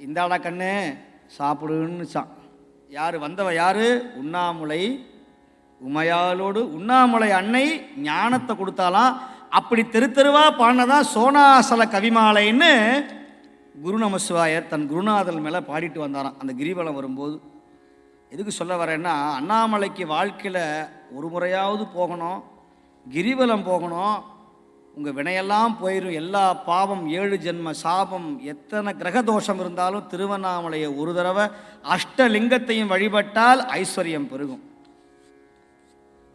இந்தாடா கண்ணு சாப்பிடுன்னு யார் வந்தவ யாரு? உண்ணாமுலை உமையாளோடு உண்ணாமுலை அன்னை ஞானத்தை கொடுத்தாலாம். அப்படி தெரு தெருவா பாடினதான் சோனாசல கவிமாலைன்னு குரு நமசிவாயர் தன் குருநாதல் மேலே பாடிட்டு வந்தாராம் அந்த கிரிவலம் வரும்போது. எதுக்கு சொல்ல வரேன்னா, அண்ணாமலைக்கு வாழ்க்கையில் ஒரு முறையாவது போகணும், கிரிவலம் போகணும். உங்கள் வினையெல்லாம் போயிடும், எல்லா பாவம் 7 ஜென்ம சாபம் எத்தனை கிரக தோஷம் இருந்தாலும் திருவண்ணாமலையை ஒரு தடவை அஷ்டலிங்கத்தையும் வழிபட்டால் ஐஸ்வர்யம் பெருகும்.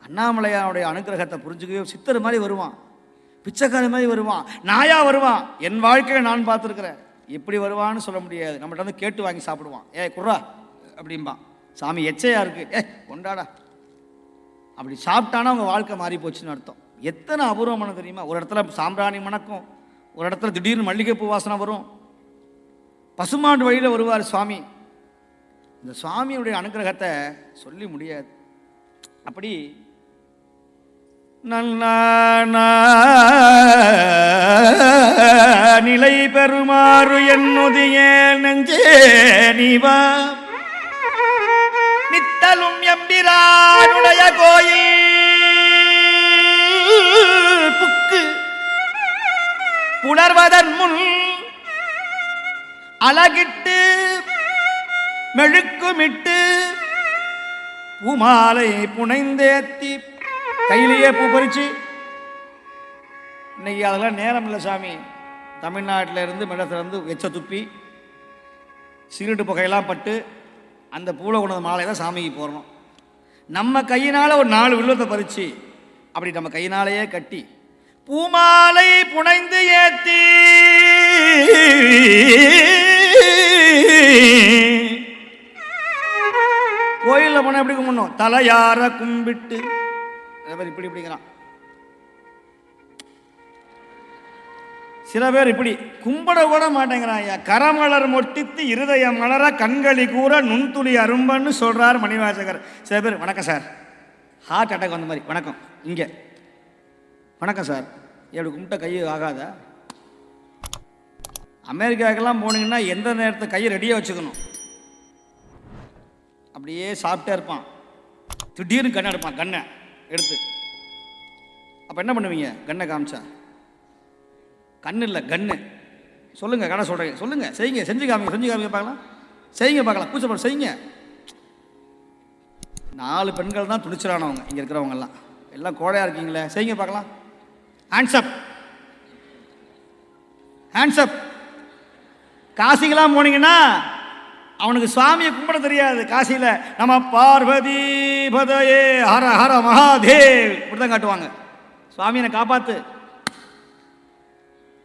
அண்ணாமலையானுடைய அனுகிரகத்தை புரிஞ்சுக்கவே சித்தர் மாதிரி வருவான், பிச்சைக்காரி மாதிரி வருவான், நாயா வருவான். என் வாழ்க்கையை நான் பார்த்துருக்குறேன். எப்படி வருவான்னு சொல்ல முடியாது. நம்மகிட்ட வந்து கேட்டு வாங்கி சாப்பிடுவான். குர்ரா அப்படிம்பான். சாமி எச்சையா இருக்கு, கொண்டாடா. அப்படி சாப்பிட்டானா அவங்க வாழ்க்கை மாறி போச்சுன்னு அர்த்தம். எத்தனை அபூர்வமான தெரியுமா? ஒரு இடத்துல சாம்பிராணி மணக்கும், ஒரு இடத்துல திடீர்னு மல்லிகைப்பூ வாசனை வரும். பசுமாட்டு வழியில் வருவார் சுவாமி. இந்த சுவாமியுடைய அனுகிரகத்தை சொல்லி முடியாது. அப்படி நிலை பெறுமாறு என்னுடைய நெஞ்சே நீவா நித்தலும் எம்பிரானுடைய கோயில் புக்கு புணர்வதன் முன் அழகிட்டு மெழுக்குமிட்டு பூமாலை புனைந்தேத்தி கையிலேயே பூ பறிச்சு. இன்னைக்கு அதெல்லாம் நேரம் இல்லை சாமி. தமிழ்நாட்டில் இருந்து மெடத்திலிருந்து எச்ச துப்பி சிகரெட்டு புகையெல்லாம் பட்டு அந்த பூவில் கொண்ட மாலை தான் சாமிக்கு போடணும். நம்ம கையினால் ஒரு 4 வில்வத்தை பறித்து அப்படி நம்ம கையினாலேயே கட்டி பூமாலை புனைந்து ஏத்தி கோயிலில் போனால் எப்படி கும்பிடணும்? தலையார கும்பிட்டு இப்படி இப்படிங்கிறான். சில பேர் இப்படி கும்பிட கூட மாட்டேங்கிறான். ஐயா கரமலர் மொட்டித்து இருதய மலர கண்களி கூற நுண்துளி அரும்பன்னு சொல்றார் மணிவாசகர். சில பேர் வணக்கம் சார், ஹார்ட் அட்டாக் வந்த மாதிரி வணக்கம், இங்கே வணக்கம் சார், எப்படி கும்பிட்ட கை ஆகாத. அமெரிக்காவுக்கெல்லாம் போனீங்கன்னா எந்த நேரத்தை கையை ரெடியாக வச்சுக்கணும். அப்படியே சாப்பிட்டே இருப்பான், திடீர்னு கண்ணை எடுப்பான், கண்ணை எடுத்து. அப்போ என்ன பண்ணுவீங்க? கண்ணை காமிச்சா கண்ணு இல்லை கண்ணு. சொல்லுங்க, கடை சொல்கிறீங்க, சொல்லுங்க, செய்யுங்க, செஞ்சு காமிங்க பார்க்கலாம், செய்யுங்க பார்க்கலாம், கூச்சப்பட செய்யுங்க. 4 பெண்கள் தான் துணிச்சலானவங்க இங்கே இருக்கிறவங்கெல்லாம். எல்லாம் கோடையாக இருக்கீங்களே, செய்யுங்க பார்க்கலாம். Hands up hands up. காசிக்கெல்லாம் போனீங்கன்னா அவனுக்கு சுவாமியை கும்பிட தெரியாது. காசியில் நம்ம பார்வதி பதையே ஹர ஹர மகாதேவ் இப்படி தான் காட்டுவாங்க, சுவாமியை காப்பாத்து.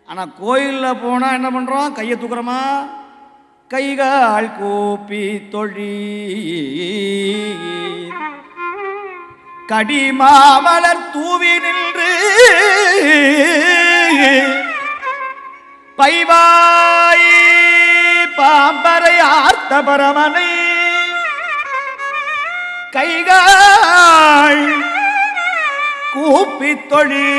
ஆனால் கோயிலில் போனால் என்ன பண்ணுறோம்? கையை தூக்குறோமா, கைகால் கூப்பி தொழி கடிமாமலர் தூவி நின்று பைவாய் பாம்பரை ஆர்த்த பரமனை கைகால் கூப்பி தொழி.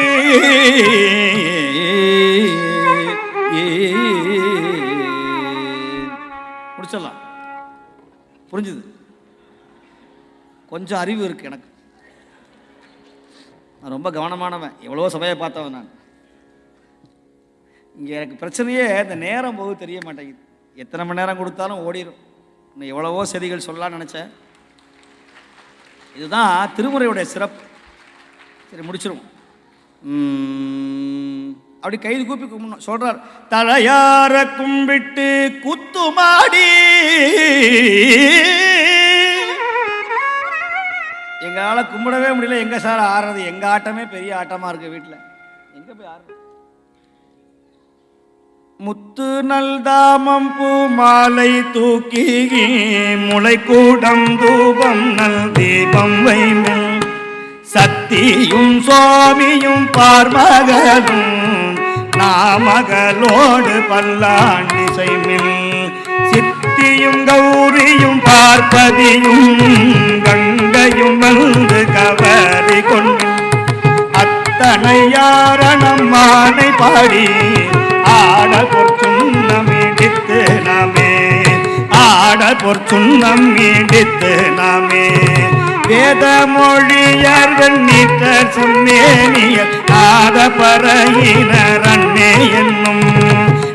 முடிச்சிடலாம். புரிஞ்சுது? கொஞ்சம் அறிவு இருக்கு எனக்கு. நான் ரொம்ப கவனமானவன், எவ்வளோ சபையை பார்த்தவன் நான். இங்கே எனக்கு பிரச்சனையே இந்த நேரம் போது தெரிய மாட்டேங்குது. எத்தனை மணி நேரம் கொடுத்தாலும் ஓடிடும். இன்னும் எவ்வளவோ செய்திகள் சொல்லலாம்னு நினச்சேன். இதுதான் திருமுறையுடைய சிறப்பு. சரி, முடிச்சிருவோம். அப்படி கைது கூப்பி கும்பிடணும். சொல்றார், தலையார கும்பிட்டு குத்துமாடி எங்களால் கும்பிடவே முடியல. எங்க சார் ஆடுறது? எங்க ஆட்டமே பெரிய ஆட்டமா இருக்கு. வீட்டில் எங்க போய் ஆடுறது? முத்து நல்தாமம் பூ மாலை தூக்கி முளைக்கூடம் தூபம் நல் தீபம் வைமில் சத்தியும் சுவாமியும் பார்மகனும் நாமகளோடு பல்லாண்டிசைமில் சித்தியும் கௌரியும் பார்ப்பதியும் கங்கையும் வந்து கவரி கொண்டு அத்தனை யாரணம் மானை பாடி ஆட பொற்சுண்ணமிடித்து நமே பொற்சுண்ணம் இடித்து நாமே வேத மொழியர் வெண்ணீற்றர் செம்மேனியர் நாத பறையினர் அன்னே என்னும்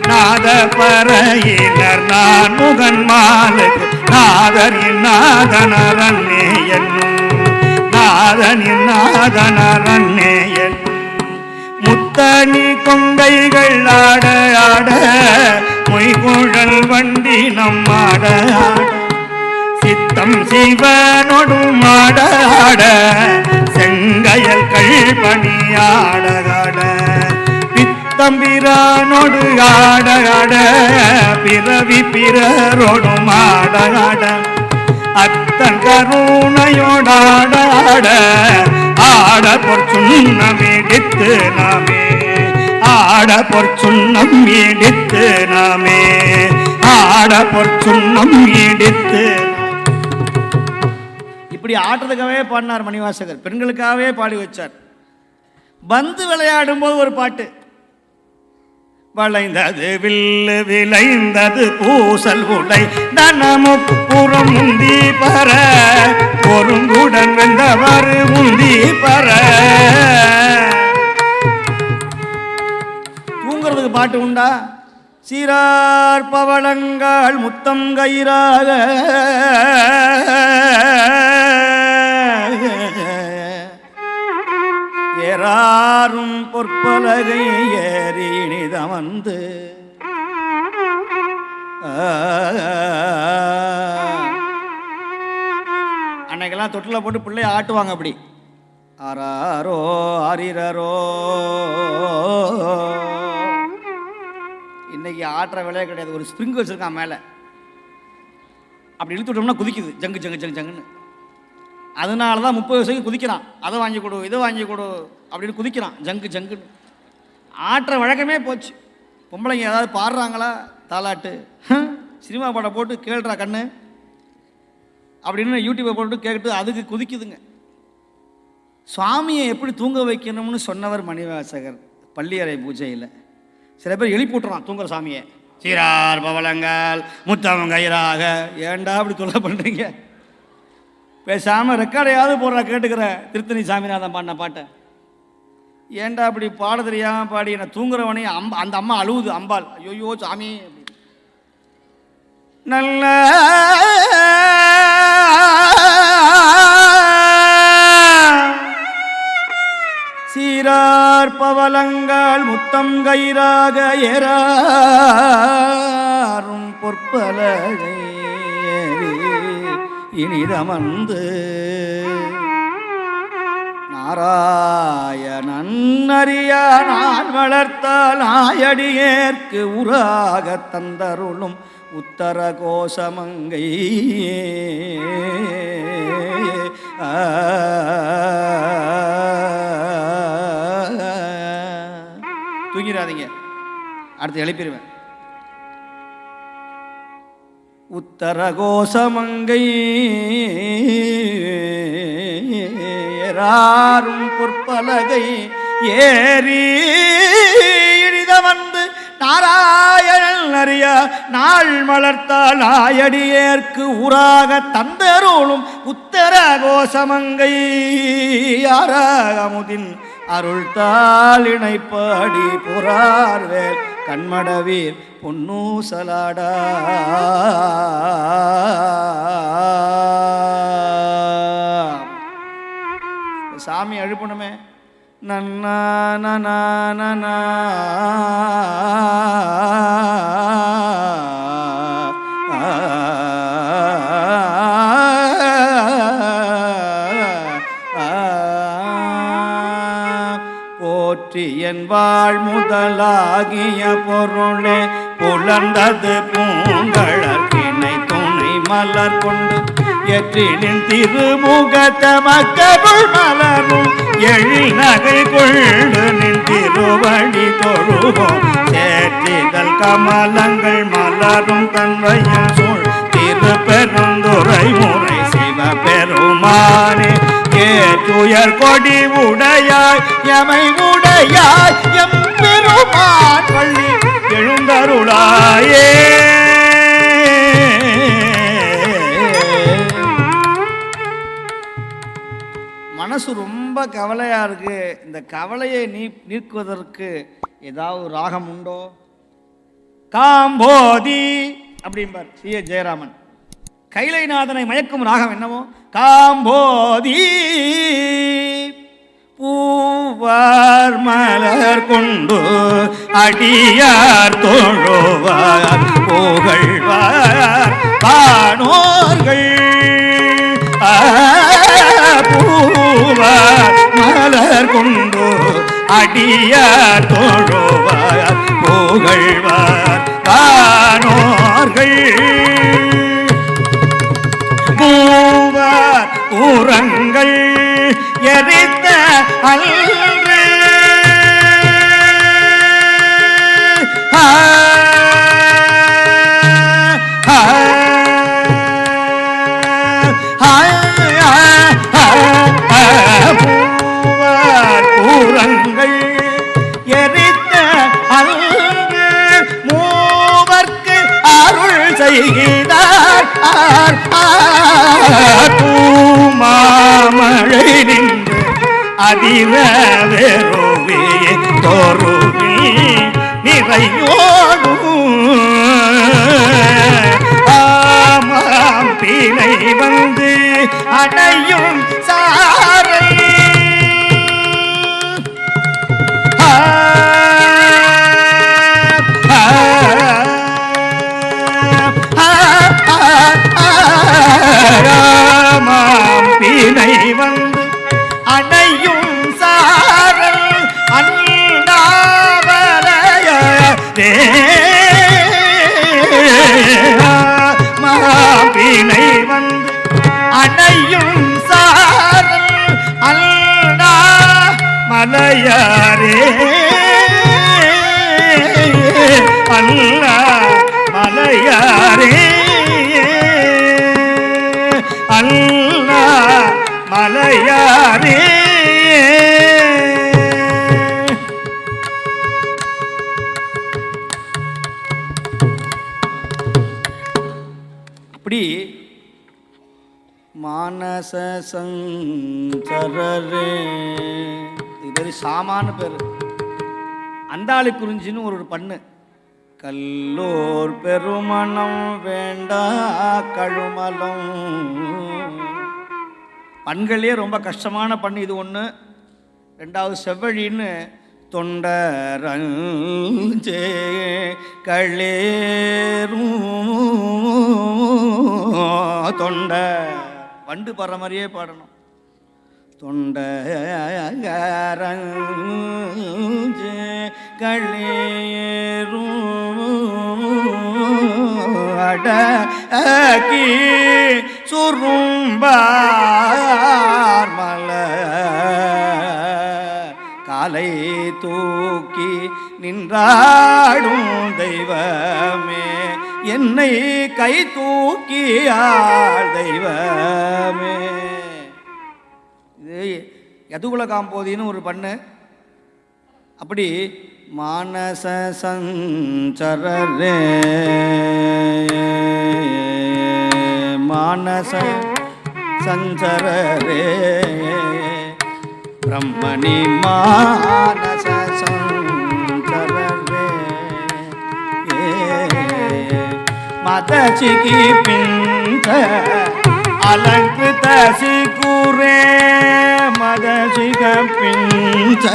நாத பறையினர் நான் முகன் மாலுக்கு நாதரின் நாதனர் அன்னே என்னும் நாதனின் நாதனர் அன்னே என்னும் முத்தணி கொங்கைகள் ஆட ஆட மொய்குழல் வண்டி நம்மாட சித்தம் சிவனொடும் ஆட ஆட செங்கையல் கள்பணியாட பித்தம் பிரானொடு ஆட ஆட பிறவி பிறரோடும் ஆட ஆட அத்தன் கருணையோடாட ஆட பொற்சுண்ணம் இடித்து நாமே ஆட பொற்சுண்ணம் இடித்து நாமே ஆட பொற்சுண்ணம் இடித்து. இப்படி ஆட்டுறதுக்காகவே பாடினார் மணிவாசகர், பெண்களுக்காகவே பாடி வச்சார். பந்து விளையாடும் போது ஒரு பாட்டு, வளைந்தது வில்லு விளைந்தது பூசல் உடை தனமுப்புறம் முந்தி பர பொருங்குடன் வெந்தவர் முந்தி பர. தூங்குறதுக்கு பாட்டு உண்டா? சீரார் பவளங்கள் முத்தம் கயிறாக ஏறாரும் பொற்பலகை ஏறி இனிதமந்து அன்னைக்கெல்லாம் தொட்டில் போட்டு பிள்ளைய ஆட்டுவாங்க. அப்படி ஆராரோ ஆரிரரோ. இன்னைக்கு ஆட்டுற வேலையே கிடையாது. ஒரு ஸ்ப்ரிங் வச்சிருக்கான் மேலே, அப்படி இழுத்து விட்டோம்னா குதிக்குது ஜங்கு ஜங்கு ஜங்கு ஜங்குன்னு. அதனால தான் 30 வயசுக்கு குதிக்கிறான். அதை வாங்கி கொடு இதை வாங்கி கொடு அப்படின்னு குதிக்கிறான் ஜங்கு ஜங்குன்னு. ஆட்டுற வழக்கமே போச்சு. பொம்பளைங்க ஏதாவது பாடுறாங்களா தாலாட்டு, சினிமா பாட்டை போட்டு கேள்றா கண்ணு அப்படின்னு யூடியூப்பை போட்டு கேட்டு அதுக்கு குதிக்குதுங்க. சுவாமியை எப்படி தூங்க வைக்கணும்னு சொன்னவர் மணிவாசகர் பள்ளியறை பூஜையில். சில பேர் எழுப்பி விட்டுறான் தூங்குற சாமியை. சீரார் பவளங்கள் முத்தம் கயிறாக. ஏண்டா அப்படி தொல்லை பண்ணுறீங்க? பேசாமல் ரெக்கார்டையாவது போடுறா கேட்டுக்கிற. திருத்தணி சாமிநாதன் பாடின பாட்டை ஏண்டா அப்படி பாட தெரியாமல் பாடி என்னை தூங்குறவனையும் அந்த அம்மா அழுவுது அம்பாள். ஐயோ சாமி. நல்ல சீரார் பவளங்கள் முத்தம் கயிறாக ஏறாரும் பொற்பலகை இனிதமந்து நாராயணன் அறியா நான் வளர்த்தால் ஆயடியேற்கு உராக தந்தருளும் உத்தர கோசமங்கை. தூங்கிடாதீங்க, அடுத்து எழுப்பிடுவேன். உத்தர கோசமங்கை ஏறாரும் பொற்பலகை ஏறி இனிதமந்து நாராயணன் அறிய நாள் மலர்த்தால் ஆயடியேற்கு ஊராக தந்தருளும் உத்தர கோசமங்கை. யாராமுதின் அருள்தாள் இணைப்பாடி புறார்வேல் கண்மடவீர் பொன்னூசலாடா. சாமி அழுப்பணுமே. நன்னா நனா நனா போற்றி என் வாழ் முதலாகிய பொருளே புலர்ந்தது பூங்கழற்கினை துணை மலர் கொண்டு எற்றினின் திருமுகத்த மக்களுள் மலரும் எழில் நகை கொள்ளு நின் திருவடி தொழுவோம். சேற்றிதழ் கமலங்கள் மலரும் தன்மையில் சூழ் திருப்பெருந்துறை முறை சிவ பெருமானே. ஏற்றுயர் கொடி உடையாய் எமை உடையாய் எம் பெருமான் பள்ளி எழுந்தருளாயே. மனசு ரொம்ப கவலையாக இருக்கு, இந்த கவலையை நீக்குவதற்கு ஏதாவது ராகம் உண்டோ? காம்போதி அப்படிம்பார் சி.ஏ. ஜெயராமன். கைலைநாதனை மயக்கும் ராகம் என்னவோ? காம்போதி. பூவார் மலர் கொண்டு அடியார் தொழுவார் புகழ்வார் பானோர்கள். பூவார் மலர் கொண்டு அடியார் தொழுவார் புகழ்வார் பானோர்கள். பூவார் ஊரங்கள் எரித்த அல்று பூவார் ஊரங்கள் எரித்த அல்று மூவர்க்கு அருள் செய்கிறார். பூமாமழை நின்று அதிர வெறுவே தோறுவி நிறையோடும் ஆமாம் பிணை வந்து அடையும் சாரை. பிணை வந்து அடையும் சாரல் அண்டாவலைய பிணை வந்து அடையும் சாரல் அண்டா மலையாரே அல்ல மலையாரே அல்ல மலையாரே. அப்படி மானச சஞ்சரரே, இது பேர் சாமான பேர். அந்தாளி குறிஞ்சின்னு ஒரு பண்ணு. கல்லோர் பெருமணம் வேண்டா கழுமலம். பண்களே ரொம்ப கஷ்டமான பண்ணு இது ஒன்று. ரெண்டாவது செவ்வழின்னு தொண்டரஞ்சே களேரும் தொண்ட வண்டு பாடுற மாதிரியே பாடணும். தொண்டரஞ்சே களேரும் அடக்கி சுரும்பார் மலர் காலை தூக்கி நின்றாடும் தெய்வமே, என்னை கை தூக்கியார் தெய்வமே. இது யதுகுல காம்போதின்னு ஒரு பண்ணு. அப்படி மானச சஞ்சரரே மானச சஞ்சரரே பிரம்மணி மானச சஞ்சரரே மதசிகி பிஞ்ச அலங்கிருத சிகுரே மதசிக பிஞ்ச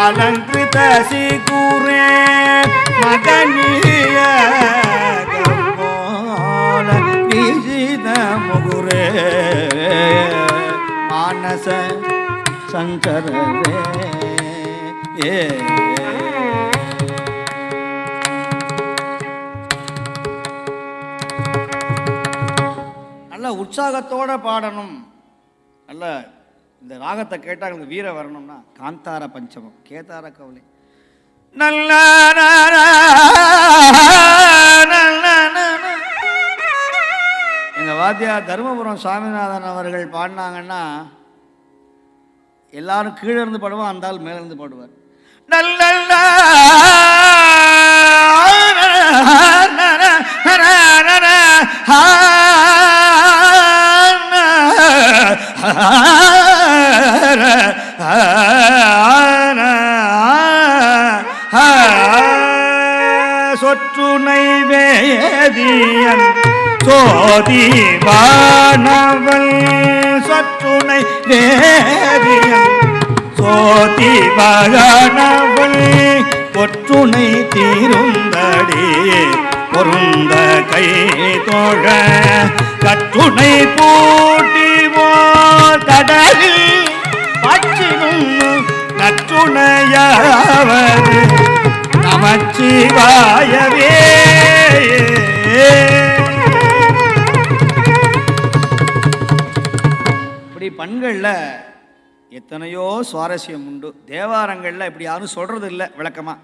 அலங்கிருத சிகுரே மகனிய கம்போல விஜித முகுரே மானச சஞ்சரரே. நல்ல உற்சாகத்தோட பாடணும். நல்ல இந்த ராகத்தை கேட்டால் எனக்கு வீர வரணும்னா காந்தார பஞ்சமம், கேதார கவலை. நல்ல எங்கள் வாத்தியார் தருமபுரம் சுவாமிநாதன் அவர்கள் பாடினாங்கன்னா எல்லாரும் கீழே இருந்து பாடுவோம், அந்த ஆள் மேலே இருந்து பாடுவார். நல்ல வேதியன் சோதி வானவன் சொற்றுணை வேதியன் சோதி வானவன் ஒற்றுணை தீருந்தடி பொருந்த கை தோழ கற்றுணை பூட்டிவோர் கடலில் பச்சினும் நற்றுணையாவது நமச்சிவாயவே. இப்படி பண்களில் எத்தனையோ சுவாரஸ்யம் உண்டு. தேவாரங்களில் இப்படி யாரும் சொல்கிறது இல்லை விளக்கமாக.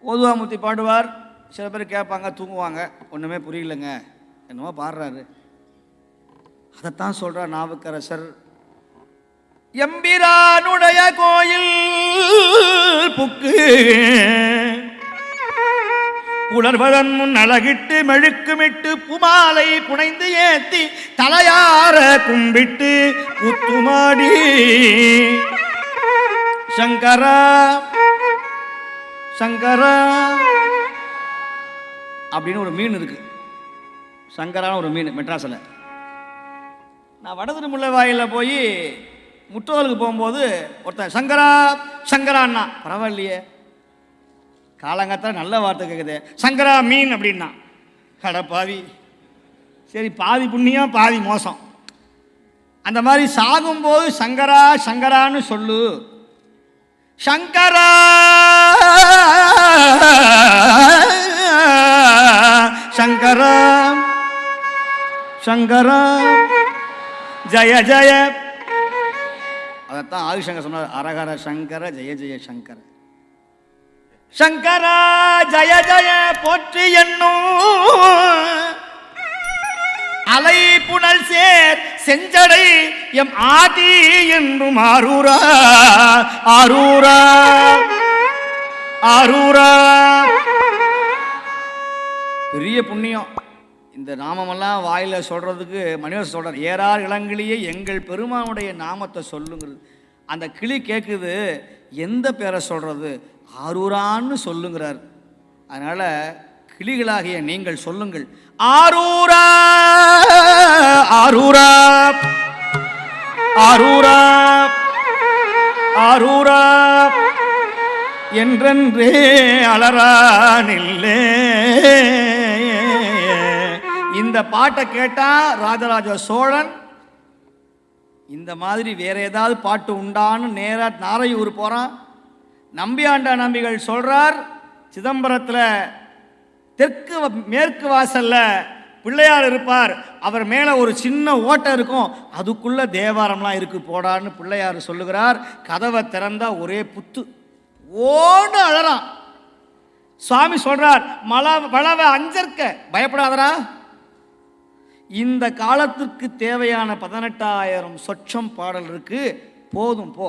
ஓதுவாமூர்த்தி பாடுவார், சில பேர் கேட்பாங்க, தூங்குவாங்க, ஒன்றுமே புரியலைங்க, என்னமோ பாடுறாரு. அதைத்தான் சொல்கிறார் நாவுக்கரசர். எம்பிரானுடைய கோயில் புக்கு புலர்வதன் முன் அழகிட்டு மெழுக்குமிட்டு புமாலை புனைந்து ஏத்தி தலையார கும்பிட்டு புத்துமாடி சங்கரா சங்கரா அப்படின்னு ஒரு மீன் இருக்கு. சங்கரான ஒரு மீன் மெட்ராஸில். நான் வடதிருமுல்லை வாயிலில் போய் முற்றோலுக்கு போகும்போது ஒருத்தன் சங்கரா சங்கரான்னா, பரவாயில்லையே காலங்காத்தால நல்ல வார்த்தை கேட்குது, சங்கரா மீன் அப்படின்னா. கடப்பாவி, சரி பாதி புண்ணியம் பாதி மோசம். அந்த மாதிரி சாகும்போது சங்கரா சங்கரான்னு சொல்லு. சங்கரா சங்கரா சங்கரா ஜய ஜய. அதைத்தான் ஆதிசங்கர் சொன்னார், அரகர சங்கர ஜெய ஜெய சங்கர. சங்கரா ஜய ஜய போற்றி என்னும் அலை புனல் சேர் செஞ்சடை எம் ஆதி என்றும் ஆரூரா ஆரூரா ஆரூரா. பெரிய புண்ணியம் இந்த நாமமெல்லாம் வாயில சொல்றதுக்கு. மணிவாசன் சொல்றார், ஏறார் இளங்கிளியே எங்கள் பெருமானுடைய நாமத்தை சொல்லுங்கிறது. அந்த கிளி கேட்குது, எந்த பேரை சொல்றது, ஆரூரான்னு சொல்லுங்கிறார். அதனால கிளிகளாகிய நீங்கள் சொல்லுங்கள், ஆரூரா ஆரூரா ஆரூரா ஆரூரா என்றென்றே அலறானில்லே. இந்த பாட்டை கேட்டா ராஜராஜ சோழன் இந்த மாதிரி வேற ஏதாவது பாட்டு உண்டான்னு நேரா நாரையூர் போறான். நம்பியாண்டா நம்பிகள் சொல்றார், சிதம்பரத்தில் தெற்கு மேற்கு வாசல்ல பிள்ளையார் இருப்பார், அவர் மேலே ஒரு சின்ன ஓட்டை இருக்கும், அதுக்குள்ள தேவாரம்லாம் இருக்கு போடான்னு பிள்ளையார் சொல்லுகிறார். கதவை திறந்தா ஒரே புத்து, ஓன்னு அழறான். சுவாமி சொல்றார், வளவ அஞ்சற்க பயப்படாதரா, இந்த காலத்திற்கு தேவையான 18,000 சொச்சம் பாடல் இருக்கு, போதும் போ.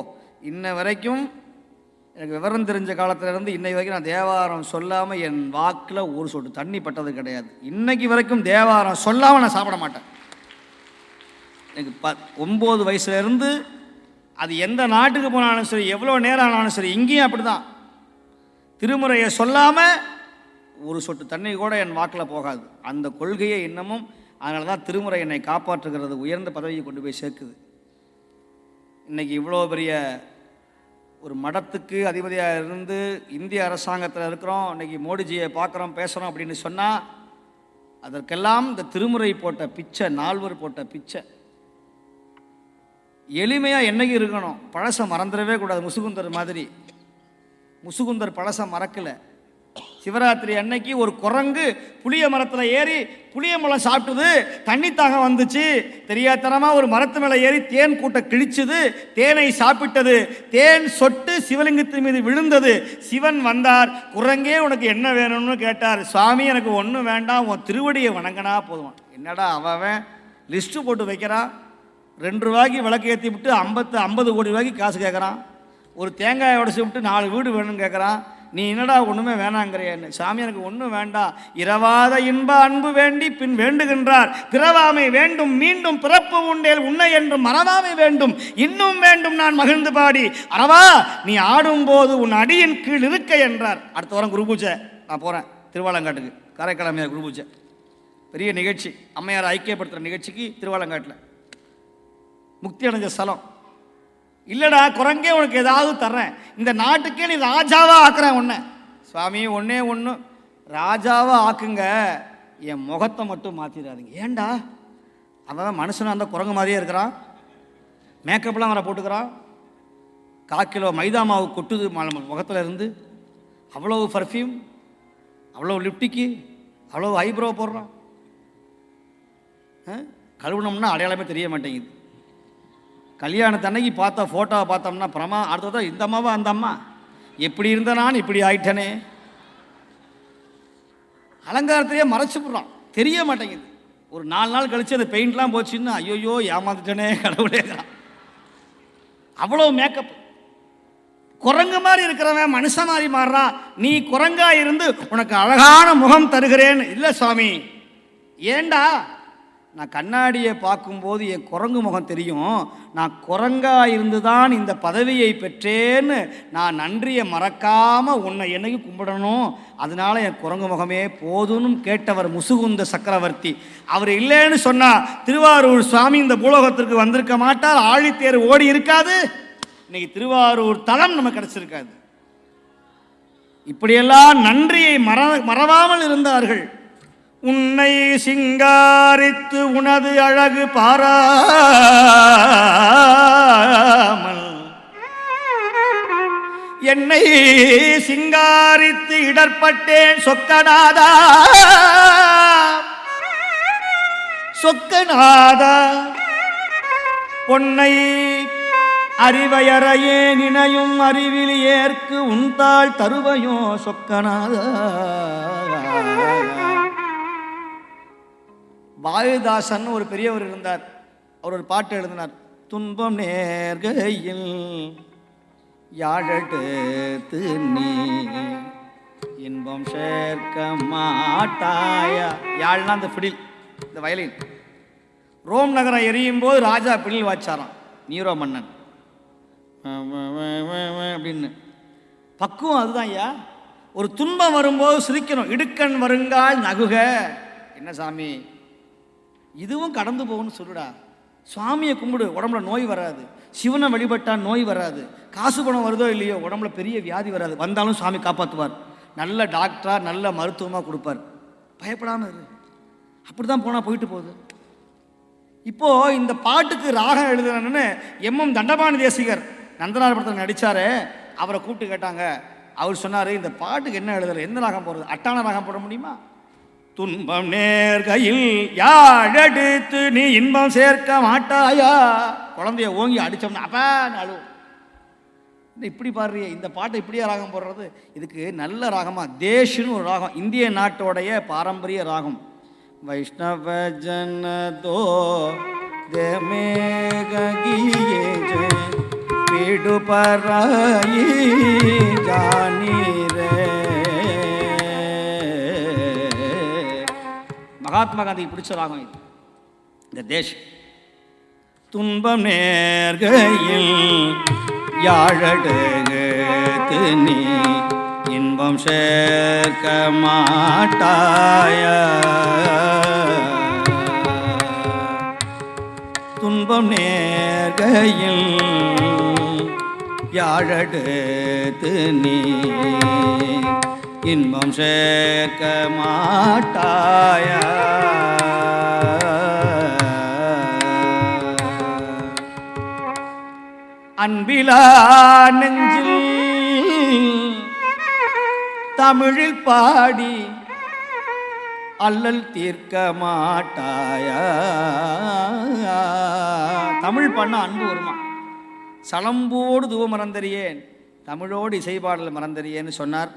இன்ன வரைக்கும் எனக்கு விவரம் தெரிஞ்ச காலத்திலேருந்து இன்னை வரைக்கும் நான் தேவாரம் சொல்லாமல் என் வாக்கில் ஒரு சொட்டு தண்ணி பட்டது கிடையாது. இன்னைக்கு வரைக்கும் தேவாரம் சொல்லாமல் நான் சாப்பிட மாட்டேன். எனக்கு 9 வயசுலேருந்து அது எந்த நாட்டுக்கு போனாலும் சரி, எவ்வளோ நேரம் ஆனாலும் சரி, இங்கேயும் அப்படி தான். திருமுறையை சொல்லாமல் ஒரு சொட்டு தண்ணி கூட என் வாக்கில் போகாது. அந்த கொள்கையை இன்னமும், அதனால தான் திருமுறை என்னை காப்பாற்றுகிறது, உயர்ந்த பதவியை கொண்டு போய் சேர்க்குது. இன்றைக்கி இவ்வளோ பெரிய ஒரு மடத்துக்கு அதிபதியாக இருந்து இந்திய அரசாங்கத்தில் இருக்கிறோம், இன்றைக்கி மோடிஜியை பார்க்குறோம் பேசுகிறோம் அப்படின்னு சொன்னால் அதற்கெல்லாம் இந்த திருமுறை போட்ட பிச்சை, நால்வர் போட்ட பிச்சை. எளிமையாக என்னைக்கு இருக்கணும், பழசை மறந்துடவே கூடாது. முசுகுந்தர் மாதிரி, முசுகுந்தர் பழசை மறக்கலை. சிவராத்திரி அன்னைக்கு ஒரு குரங்கு புளிய மரத்தில் ஏறி புளிய மரம் சாப்பிட்டுது, தண்ணி தாகம் வந்துச்சு, தெரியாதனமாக ஒரு மரத்து மேலே ஏறி தேன் கூட்ட கிழிச்சுது, தேனை சாப்பிட்டது, தேன் சொட்டு சிவலிங்கத்தின் மீது விழுந்தது. சிவன் வந்தார், குரங்கே உனக்கு என்ன வேணும்னு கேட்டார். சுவாமி எனக்கு ஒன்றும் வேண்டாம், உன் திருவடியை வணங்கினா போதுவான். என்னடா அவன் லிஸ்ட்டு போட்டு வைக்கிறான், 2 ரூபாய்க்கு விளக்கு ஏற்றி விட்டு 50 கோடி ரூபாய்க்கு காசு கேட்குறான், ஒரு தேங்காயை உடச்சி விட்டு 4 வீடு வேணும்னு கேட்குறான். நீ என்னடா ஒன்றுமே வேணாங்கிறியன்னு. சாமி எனக்கு ஒன்றும் வேண்டாம், இரவாத இன்ப அன்பு வேண்டி பின் வேண்டுகின்றார், பிறவாமை வேண்டும் மீண்டும் பிறப்பு உண்டேல் உன்னை என்று மறவாமை வேண்டும் இன்னும் வேண்டும் நான் மகிழ்ந்து பாடி, அரவா நீ ஆடும்போது உன் அடியின் கீழ் இருக்க என்றார். அடுத்த வாரம் குரு பூஜை நான் போகிறேன் திருவாலங்காட்டுக்கு, காரைக்காலமையார் குரு பூஜை. பெரிய நிகழ்ச்சி, அம்மையார் ஐக்கியப்படுத்துகிற நிகழ்ச்சிக்கு திருவாலங்காட்டில் முக்தி அடைஞ்ச ஸ்தலம். இல்லைடா குரங்கே உனக்கு ஏதாவது தர்றேன், இந்த நாட்டுக்கே நீ ராஜாவாக ஆக்குறேன் உன்னை. சுவாமி ஒன்றே ஒன்று, ராஜாவாக ஆக்குங்க, என் முகத்தை மட்டும் மாற்றிடாதீங்க. ஏண்டா அவன் மனுஷனாக இருந்தால் குரங்கு மாதிரியே இருக்கிறான், மேக்கப்லாம் வர போட்டுக்கிறான், 1/4 கிலோ மைதா மாவு கொட்டுது முகத்தில் இருந்து, அவ்வளோ பர்ஃப்யூம், அவ்வளோ லிப்டிக்கு, அவ்வளோ ஐப்ரோ போடுறான். கழுவுனோம்னா அடையாளமே தெரிய மாட்டேங்குது. கல்யாணத்தன்னைக்கு பார்த்த ஃபோட்டோவை பார்த்தோம்னா பிரமா, அடுத்ததான் இந்த அம்மாவா அந்த அம்மா, எப்படி இருந்த நான் இப்படி ஆயிட்டனே. அலங்காரத்தையே மறைச்சு போடுறான், தெரிய மாட்டேங்குது. ஒரு 4 நாள் கழித்து அந்த பெயிண்ட்லாம் போச்சுன்னா ஐயோயோ ஏமாந்துட்டனே கடவுளே. அவ்வளோ மேக்கப். குரங்கு மாதிரி இருக்கிறவன் மனுஷன் மாதிரி மாறுறான். நீ குரங்கா இருந்து உனக்கு அழகான முகம் தருகிறேன்னு. இல்லை சுவாமி, ஏண்டா நான் கண்ணாடியை பார்க்கும்போது என் குரங்கு முகம் தெரியும், நான் குரங்கா இருந்து தான் இந்த பதவியை பெற்றேன்னு நான் நன்றியை மறக்காமல் உன்னை என்னைக்கு கும்பிடணும், அதனால என் குரங்கு முகமே போதும்னு கேட்டவர் முசுகுந்த சக்கரவர்த்தி. அவர் இல்லைன்னு சொன்னால் திருவாரூர் சுவாமி இந்த பூலோகத்திற்கு வந்திருக்க மாட்டார், ஆழித்தேர் ஓடி இருக்காது, இன்னைக்கு திருவாரூர் தலம் நமக்கு கிடைச்சிருக்காது. இப்படியெல்லாம் நன்றியை மறவாமல் இருந்தார்கள். உன்னை சிங்காரித்து உனது அழகு பாராமல் என்னை சிங்காரித்து இடர்பட்டேன் சொக்கநாதா, சொக்கநாதா. பொன்னை அறிவையறையே நினையும் அறிவில் ஏற்கு உன்தாள் தருவையோ சொக்கநாதா. பாரதிதாசன் ஒரு பெரியவர் இருந்தார், அவர் ஒரு பாட்டு எழுதினார். துன்பம் நேர்கையில் யாழெடுத்து நீ இன்பம் சேர்க்க மாட்டாயா. யாழ்னா அந்த பிடில், இந்த வயலின். ரோம் நகரம் எரியும் போது ராஜா பிடில் வாச்சாராம், நீரோ மன்னன் அப்படின்னு. பக்குவம் அதுதான் ஐயா. ஒரு துன்பம் வரும்போது சிரிக்கணும். இடுக்கண் வருங்கால் நகுக. என்ன சாமி, இதுவும் கடந்து போகும்னு சொல்லுடா. சுவாமியை கும்பிடு, உடம்புல நோய் வராது. சிவனை வழிபட்டால் நோய் வராது. காசு பணம் வருதோ இல்லையோ உடம்புல பெரிய வியாதி வராது. வந்தாலும் சுவாமி காப்பாற்றுவார். நல்ல டாக்டராக நல்ல மருத்துவமாக கொடுப்பார். பயப்படாமல் இரு. அப்படி தான் போனால் போயிட்டு போகுது. இப்போது இந்த பாட்டுக்கு ராகம் எழுதுறேன்னு எம் தண்டபாணி தேசிகர் நந்தனார் படத்தில் நடித்தார். அவரை கூப்பிட்டு கேட்டாங்க. அவர் சொன்னார், இந்த பாட்டுக்கு என்ன எழுதுற, எந்த ராகம் போடுறது, அட்டான ராகம் போட முடியுமா? துன்பம் நேர்கையில் யாழெடுத்து நீ இன்பம் சேர்க்க மாட்டாயா. குழந்தைய ஓங்கி அடித்தோம்னா அப்பா அழுவும். இப்படி பாடுறிய, இந்த பாட்டை இப்படியே ராகம் போடுறது. இதுக்கு நல்ல ராகமாக தேஷ்னு ஒரு ராகம், இந்திய நாட்டோடைய பாரம்பரிய ராகம். வைஷ்ணவ ஜனதோ பீடு பராயி ஜானீரே. மகாத்மா காந்திக்கு பிடிச்ச ராகம் இது, இந்த தேஷ். துன்பம் நேர்கையில் யாழெடுத்து நீ இன்பம் சேர்க்க மாட்டாய. துன்பம் நேர்கையில் யாழெடுத்து நீ இன்பம் சேர்க்க மாட்டாய. அன்பிலா நெஞ்சில் தமிழில் பாடி அல்லல் தீர்க்க மாட்டாயா. தமிழ் பண்ண அன்பு வருமா? சலம்போடு தூவ மறந்தறியேன், தமிழோடு இசைப்பாடல் மறந்தறியேன்னு சொன்னார்.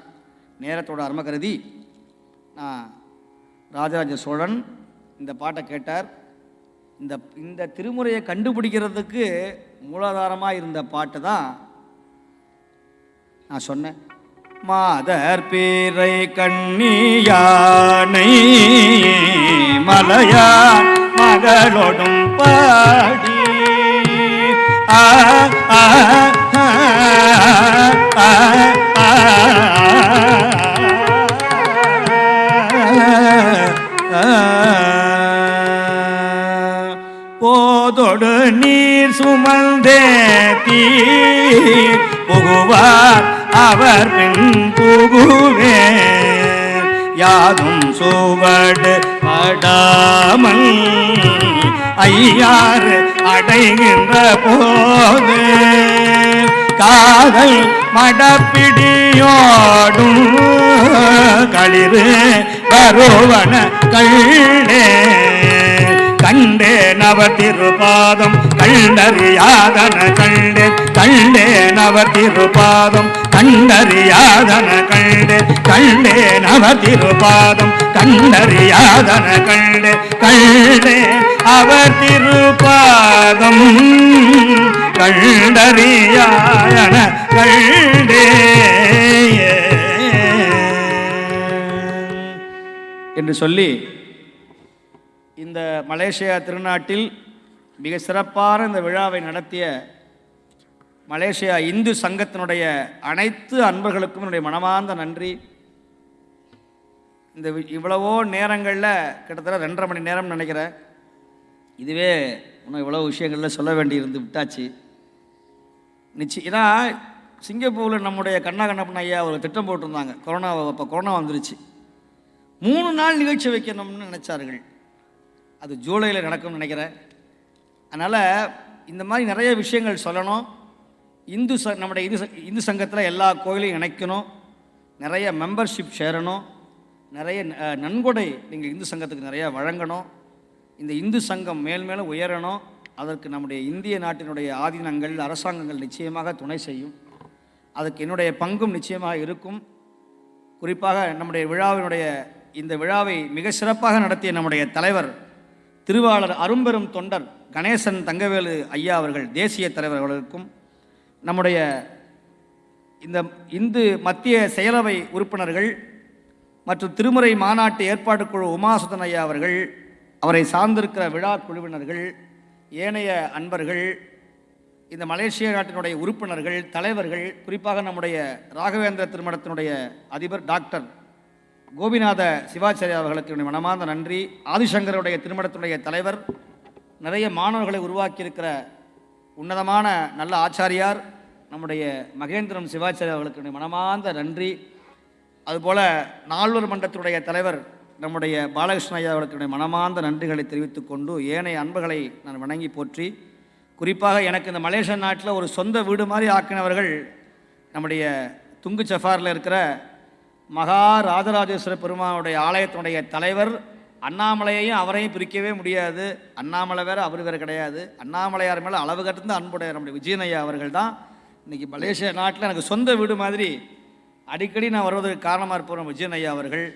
நேரத்தோட அருமை கருதி ராஜராஜ சோழன் இந்த பாட்டை கேட்டார். இந்த திருமுறையை கண்டுபிடிக்கிறதுக்கு மூலாதாரமாக இருந்த பாட்டு தான் நான் சொன்னேன். மாதர் பீரை கண்ணியானை மலையான் மகளோடும் பாடி ஆ ஆ ஆ ஆ போதொடு நீர் சுமந்தேத்தி புகுவார் அவர் பின் புகுவே யாதும் சுவடு படாமல் ஐயாறு அடைகின்ற போது காதல் மடப்பிடியோடும் களிறு வருவன கண்டே கண்டே நவ திருபாதம் கண்டறியாதன கண்டே கண்டே நவ திருபாதம் கண்டறியாதன கண்டே கண்டே நவ திருபாதம் கண்டறியாதன கண்டே கண்டே அவர் திருபாதம் கண்டறியாதன கண்டே என்று சொல்லி இந்த மலேசியா திருநாட்டில் மிக சிறப்பான இந்த விழாவை நடத்திய மலேசியா இந்து சங்கத்தினுடைய அனைத்து அன்பர்களுக்கும் என்னுடைய மனமார்ந்த நன்றி. இந்த இவ்வளவோ நேரங்களில் கிட்டத்தட்ட 2.5 மணி நேரம் நினைக்கிறேன். இதுவே இன்னும் இவ்வளோ விஷயங்களில் சொல்ல வேண்டியிருந்து விட்டாச்சு. ஏன்னா சிங்கப்பூரில் நம்முடைய கண்ணப்பன் ஐயா ஒரு திட்டம் போட்டிருந்தாங்க. அப்போ கொரோனா வந்துருச்சு. 3 நாள் நிகழ்ச்சி வைக்கணும்னு நினச்சார்கள். அது ஜூலையில் நடக்கும்னு நினைக்கிறேன். அதனால் இந்த மாதிரி நிறைய விஷயங்கள் சொல்லணும். நம்முடைய இந்து சங்கத்தில் எல்லா கோயிலையும் இணைக்கணும், நிறைய மெம்பர்ஷிப் சேரணும், நிறைய நன்கொடை நீங்கள் இந்து சங்கத்துக்கு நிறையா வழங்கணும். இந்த இந்து சங்கம் மேலும் உயரணும். அதற்கு நம்முடைய இந்திய நாட்டினுடைய ஆதீனங்கள் அரசாங்கங்கள் நிச்சயமாக துணை செய்யும். அதுக்கு என்னுடைய பங்கும் நிச்சயமாக இருக்கும். குறிப்பாக நம்முடைய இந்த விழாவை மிக சிறப்பாக நடத்திய நம்முடைய தலைவர் திருவாளர் அரும்பெரும் தொண்டர் கணேசன் தங்கவேலு ஐயா அவர்கள், தேசிய தலைவர் அவர்களுக்கும், நம்முடைய இந்த இந்து மத்திய செயலவை உறுப்பினர்கள் மற்றும் திருமுறை மாநாட்டு ஏற்பாட்டு குழு உமாசுதன் ஐயா அவர்கள், அவரை சார்ந்திருக்கிற விழா குழுவினர்கள், ஏனைய அன்பர்கள், இந்த மலேசிய நாட்டினுடைய உறுப்பினர்கள், தலைவர்கள், குறிப்பாக நம்முடைய ராகவேந்திர திருமணத்தினுடைய அதிபர் டாக்டர் கோபிநாத சிவாச்சாரியா அவர்களுக்கு என்னுடைய மனமார்ந்த நன்றி. ஆதிசங்கருடைய திருமணத்தினுடைய தலைவர், நிறைய மாணவர்களை உருவாக்கியிருக்கிற உன்னதமான நல்ல ஆச்சாரியார் நம்முடைய மகேந்திரன் சிவாச்சாரியா அவர்களுக்கு என்னுடைய மனமார்ந்த நன்றி. அதுபோல் நால்வர் மன்றத்தினுடைய தலைவர் நம்முடைய பாலகிருஷ்ண ஐயா அவர்களுக்கு என்னுடைய மனமார்ந்த நன்றிகளை தெரிவித்துக் கொண்டு ஏனைய அன்புகளை நான் வணங்கி போற்றி, குறிப்பாக எனக்கு இந்த மலேசிய நாட்டில் ஒரு சொந்த வீடு மாதிரி ஆக்கினவர்கள் நம்முடைய துங்கு சஃபாரில் இருக்கிற மகா ராஜராஜேஸ்வர பெருமானுடைய ஆலயத்தினுடைய தலைவர். அண்ணாமலையையும் அவரையும் பிரிக்கவே முடியாது. அண்ணாமலை வேறு அவர் வேறு கிடையாது. அண்ணாமலையார் மேலே அளவு கட்டுந்த அன்புடைய நம்முடைய விஜயனையா அவர்கள் தான் இன்றைக்கி மலேசியா நாட்டில் எனக்கு சொந்த வீடு மாதிரி அடிக்கடி நான் வருவதற்கு காரணமாக இருப்போம் விஜயனையா அவர்கள்.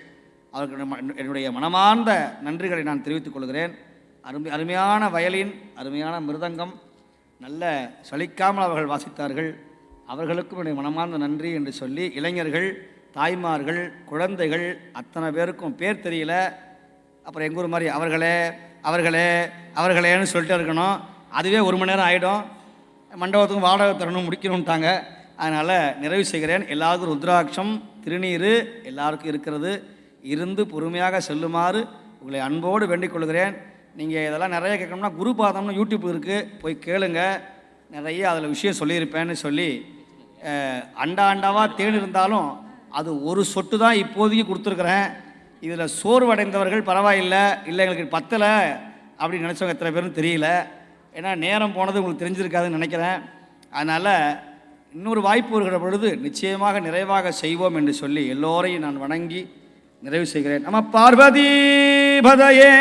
அவர்களுக்கு என்னுடைய மனமார்ந்த நன்றிகளை நான் தெரிவித்துக் கொள்கிறேன். அருமையான வயலின், அருமையான மிருதங்கம், நல்ல சலிக்காமல் அவர்கள் வாசித்தார்கள். அவர்களுக்கும் என்னுடைய மனமார்ந்த நன்றி என்று சொல்லி, இளைஞர்கள், தாய்மார்கள், குழந்தைகள் அத்தனை பேருக்கும் பேர் தெரியல. அப்புறம் எங்கள் ஊர் மாதிரி அவர்களேன்னு சொல்லிட்டு இருக்கணும். அதுவே 1 மணி நேரம் ஆகிடும். மண்டபத்துக்கும் வாடகை தரணும், முடிக்கணும்ட்டாங்க. அதனால் நிறைவு செய்கிறேன். எல்லாருக்கும் ருத்ராட்சம், திருநீர் எல்லாருக்கும் இருக்கிறது. இருந்து பொறுமையாக செல்லுமாறு உங்களை அன்போடு வேண்டிக் கொள்கிறேன். நீங்கள் இதெல்லாம் நிறைய கேட்கணும்னா குருபாதம்னு யூடியூப் இருக்குது, போய் கேளுங்க. நிறைய அதில் விஷயம் சொல்லியிருப்பேன்னு சொல்லி, அண்டாவாக தேன் இருந்தாலும் அது ஒரு சொட்டு தான் இப்போதைக்கு கொடுத்துருக்குறேன். இதில் சோர்வடைந்தவர்கள் பரவாயில்லை, இல்லை எங்களுக்கு பத்தலை அப்படின்னு நினச்சவங்க எத்தனை பேரும் தெரியல. ஏன்னா நேரம் போனது உங்களுக்கு தெரிஞ்சிருக்காதுன்னு நினைக்கிறேன். அதனால் இன்னொரு வாய்ப்பு வருகிற பொழுது நிச்சயமாக நிறைவாக செய்வோம் என்று சொல்லி எல்லோரையும் நான் வணங்கி நிறைவு செய்கிறேன். நம்ம பார்வதி பதையே,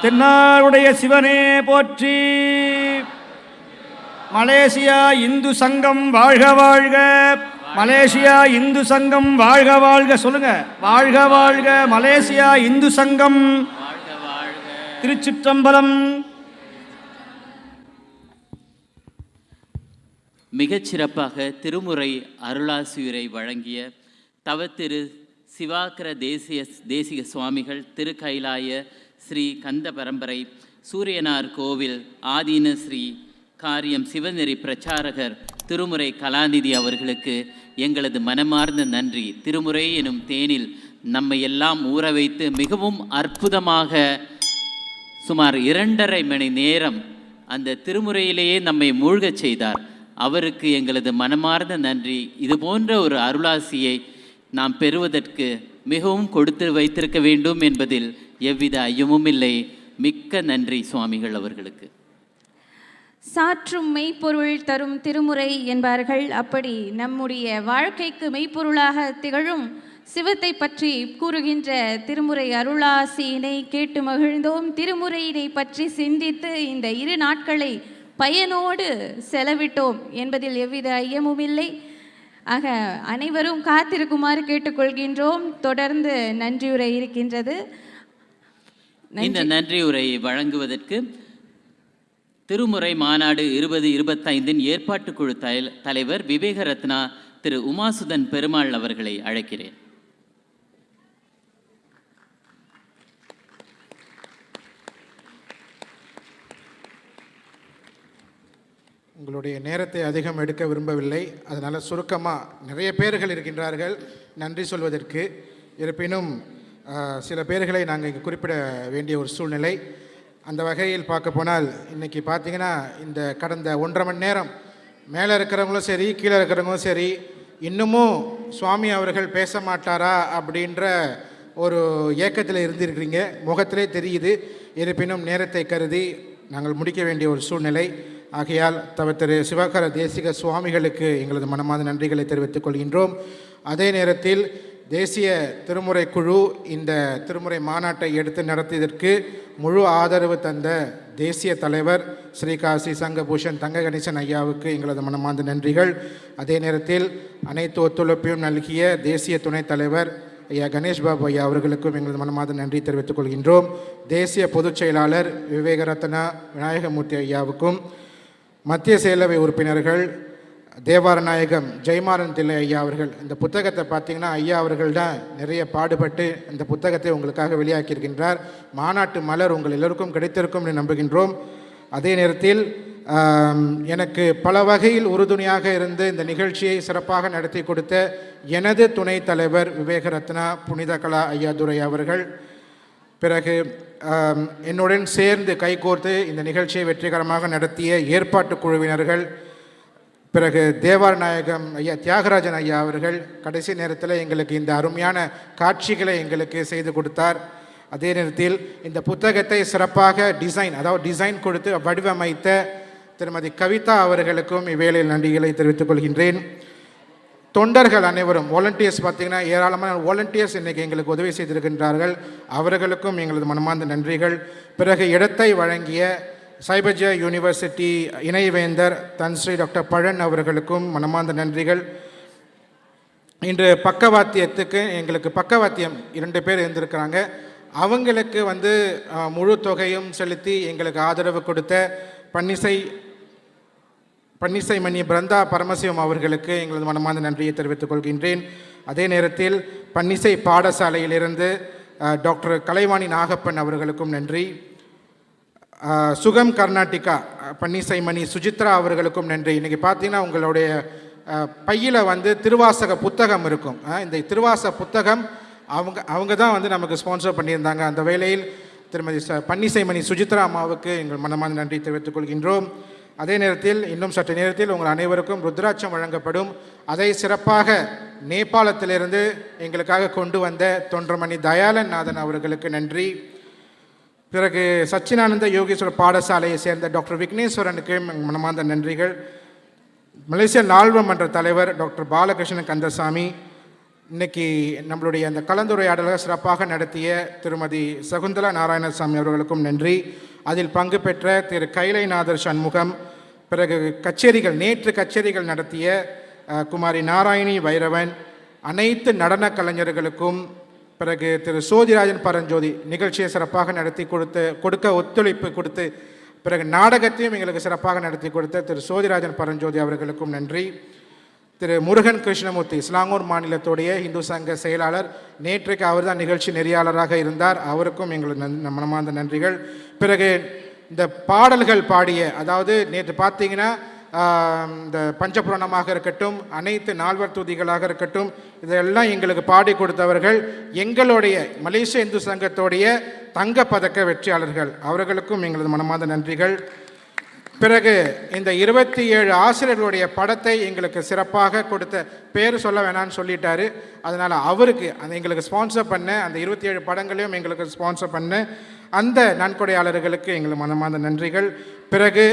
தென்னாடுடைய சிவனே போற்றி. மலேசியா இந்து சங்கம் வாழ்க வாழ்க. மலேசியா இந்து சங்கம் வாழ்க வாழ்க. சொல்லுங்க, வாழ்க வாழ்க மலேசியா இந்து சங்கம். திருச்சிற்றம்பலம். மிகச்சிறப்பாக திருமுறை அருளாசியுரை வழங்கிய தவத்திரு சிவாக்கர தேசிக சுவாமிகள், திருக்கைலாய ஸ்ரீ கந்த பரம்பரை சூரியனார் கோவில் ஆதீன ஸ்ரீ காரியம் சிவநெறி பிரச்சாரகர் திருமுறை கலாநிதி அவர்களுக்கு எங்களது மனமார்ந்த நன்றி. திருமுறை எனும் தேனில் நம்மை எல்லாம் ஊற வைத்து மிகவும் அற்புதமாக சுமார் 2.5 மணி நேரம் அந்த திருமுறையிலேயே நம்மை மூழ்கச் செய்தார். அவருக்கு எங்களது மனமார்ந்த நன்றி. இது போன்ற ஒரு அருளாசியை நாம் பெறுவதற்கு மிகவும் கொடுத்து வைத்திருக்க வேண்டும் என்பதில் எவ்வித ஐயமும் இல்லை. மிக்க நன்றி சுவாமிகள் அவர்களுக்கு. சாற்றும் மெய்ப்பொருள் தரும் திருமுறை என்பார்கள். அப்படி நம்முடைய வாழ்க்கைக்கு மெய்ப்பொருளாக திகழும் சிவத்தை பற்றி கூறுகின்ற திருமுறை அருளாசியினை கேட்டு மகிழ்ந்தோம். திருமுறையினை பற்றி சிந்தித்து இந்த 2 நாட்களை பயனோடு செலவிட்டோம் என்பதில் எவ்வித ஐயமும் இல்லை. ஆக அனைவரும் காத்திருக்குமாறு கேட்டுக்கொள்கின்றோம். தொடர்ந்து நன்றியுரை இருக்கின்றது. இந்த நன்றியுரையை வழங்குவதற்கு திருமுறை மாநாடு 2025 ஏற்பாட்டுக்குழு தலைவர் விவேக ரத்னா திரு உமாசுதன் பெருமாள் அவர்களை அழைக்கிறேன். உங்களுடைய நேரத்தை அதிகம் எடுக்க விரும்பவில்லை. அதனால் சுருக்கமாக நிறைய பேர்கள் இருக்கின்றார்கள் நன்றி சொல்வதற்கு. இருப்பினும் சில பேர்களை நாங்கள் இங்கே குறிப்பிட வேண்டிய ஒரு சூழ்நிலை. அந்த வகையில் பார்க்க போனால் இன்றைக்கி பார்த்திங்கன்னா இந்த கடந்த 1.5 மணி நேரம் மேலே இருக்கிறவங்களும் சரி கீழே இருக்கிறவங்களும் சரி இன்னமும் சுவாமி அவர்கள் பேச மாட்டாரா அப்படின்ற ஒரு ஏக்கத்தில் இருந்திருக்கிறீங்க. முகத்திலே தெரியுது. இருப்பினும் நேரத்தை கருதி நாங்கள் முடிக்க வேண்டிய ஒரு சூழ்நிலை. ஆகையால் திரு சிவாகர தேசிக சுவாமிகளுக்கு எங்களது மனமார்ந்த நன்றிகளை தெரிவித்துக் கொள்கின்றோம். அதே நேரத்தில் தேசிய திருமுறை குழு இந்த திருமுறை மாநாட்டை எடுத்து நடத்தியதற்கு முழு ஆதரவு தந்த தேசிய தலைவர் ஸ்ரீ காசி சங்கபூஷன் தங்க கணேசன் ஐயாவுக்கு எங்களது மனமார்ந்த நன்றிகள். அதே நேரத்தில் அனைத்து ஒத்துழைப்பையும் நல்கிய தேசிய துணைத் தலைவர் ஐயா கணேஷ் பாபு ஐயா அவர்களுக்கும் எங்களது மனமார்ந்த நன்றி தெரிவித்துக் கொள்கின்றோம். தேசிய பொதுச் செயலாளர் விவேக ரத்னா விநாயகமூர்த்தி ஐயாவுக்கும் மத்திய செயலவை உறுப்பினர்கள் தேவாரநாயகம் ஜெயமாறன் தில்லை ஐயா அவர்கள், இந்த புத்தகத்தை பார்த்திங்கன்னா ஐயா அவர்கள் தான் நிறைய பாடுபட்டு இந்த புத்தகத்தை உங்களுக்காக வெளியாக்கியிருக்கின்றார். மாநாட்டு மலர் உங்கள் எல்லோருக்கும் கிடைத்திருக்கும் என்று நம்புகின்றோம். அதே நேரத்தில் எனக்கு பல வகையில் உறுதுணையாக இருந்து இந்த நிகழ்ச்சியை சிறப்பாக நடத்தி கொடுத்த எனது துணைத் தலைவர் விவேக ரத்னா புனித கலா ஐயாதுரை அவர்கள், பிறகு என்னுடன் சேர்ந்து கைகோர்த்து இந்த நிகழ்ச்சியை வெற்றிகரமாக நடத்திய ஏற்பாட்டு குழுவினர்கள், பிறகு தேவாரநாயகம் ஐயா தியாகராஜன் ஐயா அவர்கள் கடைசி நேரத்தில் எங்களுக்கு இந்த அருமையான காட்சிகளை எங்களுக்கு செய்து கொடுத்தார். அதே நேரத்தில் இந்த புத்தகத்தை சிறப்பாக டிசைன் கொடுத்து வடிவமைத்த திருமதி கவிதா அவர்களுக்கும் இவ்வேளையில் நன்றிகளை தெரிவித்துக் கொள்கின்றேன். தொண்டர்கள் அனைவரும் வாலண்டியர்ஸ் பார்த்திங்கன்னா ஏராளமான வாலண்டியர்ஸ் இன்றைக்கி எங்களுக்கு உதவி செய்திருக்கின்றார்கள். அவர்களுக்கும் எங்களது மனமார்ந்த நன்றிகள். பிறகு இடத்தை வழங்கிய சைபஜ யூனிவர்சிட்டி இணைவேந்தர் தன்ஸ்ரீ டாக்டர் பழன் அவர்களுக்கும் மனமார்ந்த நன்றிகள். இன்று பக்கவாத்தியத்துக்கு எங்களுக்கு பக்கவாத்தியம் 2 பேர் இருந்திருக்கிறாங்க. அவங்களுக்கு முழு தொகையும் செலுத்தி எங்களுக்கு ஆதரவு கொடுத்த பன்னிசை மணி பிருந்தா பரமசிவம் அவர்களுக்கு எங்களது மனமார்ந்த நன்றியை தெரிவித்துக் கொள்கின்றேன். அதே நேரத்தில் பன்னிசை பாடசாலையிலிருந்து டாக்டர் கலைவாணி நாகப்பன் அவர்களுக்கும் நன்றி. சுகம் கர்நாடிகா பன்னிசை மணி சுஜித்ரா அவர்களுக்கும் நன்றி. இன்றைக்கி பார்த்தீங்கன்னா உங்களுடைய பையில் திருவாசக புத்தகம் இருக்கும். இந்த திருவாசக புத்தகம் அவங்க தான் நமக்கு ஸ்பான்சர் பண்ணியிருந்தாங்க. அந்த வேளையில் திருமதி பன்னிசை மணி சுஜித்ரா அம்மாவுக்கு எங்கள் மனமார்ந்த நன்றி தெரிவித்துக் கொள்கின்றோம். அதே நேரத்தில் இன்னும் சற்று நேரத்தில் உங்கள் அனைவருக்கும் ருத்ராட்சம் வழங்கப்படும். அதை சிறப்பாக நேபாளத்திலிருந்து எங்களுக்காக கொண்டு வந்த தொண்டர்மணி தயாளன் நாதன் அவர்களுக்கு நன்றி. பிறகு சச்சினானந்த யோகேஸ்வரர் பாடசாலையை சேர்ந்த டாக்டர் விக்னேஸ்வரனுக்கு மனமார்ந்த நன்றிகள். மலேசிய நால்வ மன்ற தலைவர் டாக்டர் பாலகிருஷ்ணன் கந்தசாமி, இன்னைக்கு நம்மளுடைய அந்த கலந்துரையாடலை சிறப்பாக நடத்திய திருமதி சகுந்தலா நாராயணசாமி அவர்களுக்கும் நன்றி. அதில் பங்கு பெற்ற திரு கைலைநாதர் சண்முகம், பிறகு நேற்று கச்சேரிகள் நடத்திய குமாரி நாராயணி வைரவன், அனைத்து நடன கலைஞர்களுக்கும், பிறகு திரு சோதிராஜன் பரஞ்சோதி நிகழ்ச்சியை சிறப்பாக நடத்தி கொடுக்க ஒத்துழைப்பு கொடுத்து, பிறகு நாடகத்தையும் எங்களுக்கு சிறப்பாக நடத்தி கொடுத்த திரு சோதிராஜன் பரஞ்சோதி அவர்களுக்கும் நன்றி. திரு முருகன் கிருஷ்ணமூர்த்தி சிலாங்கூர் மாநிலத்துடைய இந்து சங்க செயலாளர், நேற்றைக்கு அவர் தான் நிகழ்ச்சி நெறியாளராக இருந்தார். அவருக்கும் எங்களுக்கு மனமார்ந்த நன்றிகள். பிறகு இந்த பாடல்கள் பாடிய, அதாவது நேற்று பார்த்தீங்கன்னா இந்த பஞ்சபுராணமாக இருக்கட்டும், அனைத்து நால்வர் துதிகளாக இருக்கட்டும், இதெல்லாம் எங்களுக்கு பாடி கொடுத்தவர்கள் எங்களுடைய மலேசிய இந்து சங்கத்தோடைய தங்கப்பதக்க வெற்றியாளர்கள். அவர்களுக்கும் எங்களது மனமார்ந்த நன்றிகள். பிறகு இந்த 27 ஆசிரியர்களுடைய படத்தை எங்களுக்கு சிறப்பாக கொடுத்த, பேர் சொல்ல வேணான்னு சொல்லிட்டாரு, அதனால் அவருக்கு அந்த எங்களுக்கு ஸ்பான்சர் பண்ண அந்த 27 படங்களையும் எங்களுக்கு ஸ்பான்சர் பண்ண அந்த நன்கொடையாளர்களுக்கு எங்களுக்கு மனமார்ந்த நன்றிகள். பிறகு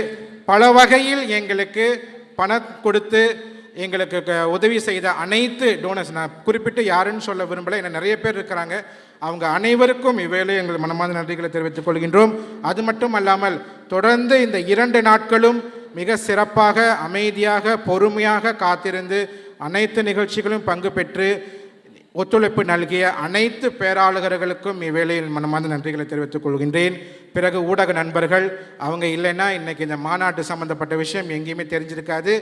பல வகையில் எங்களுக்கு பணம் கொடுத்து எங்களுக்கு உதவி செய்த அனைத்து டோனர்ஸ், நான் குறிப்பிட்டு யாருன்னு சொல்ல விரும்பலை, ஏன்னா நிறைய பேர் இருக்கிறாங்க, அவங்க அனைவருக்கும் இவ்வேளை எங்கள் மனமார்ந்த நன்றிகளை தெரிவித்துக் கொள்கின்றோம். அது மட்டும் அல்லாமல் தொடர்ந்து இந்த 2 நாட்களும் மிக சிறப்பாக அமைதியாக பொறுமையாக காத்திருந்து அனைத்து நிகழ்ச்சிகளும் பங்கு பெற்று ஒத்துழைப்பு நல்கிய அனைத்து பேராளுகர்களுக்கும் இவ்வேளையில் மனமார்ந்த நன்றிகளை தெரிவித்துக் கொள்கின்றேன். பிறகு ஊடக நண்பர்கள், அவங்க இல்லைன்னா இன்றைக்கி இந்த மாநாட்டு சம்பந்தப்பட்ட விஷயம் எங்கேயுமே தெரிஞ்சிருக்காது.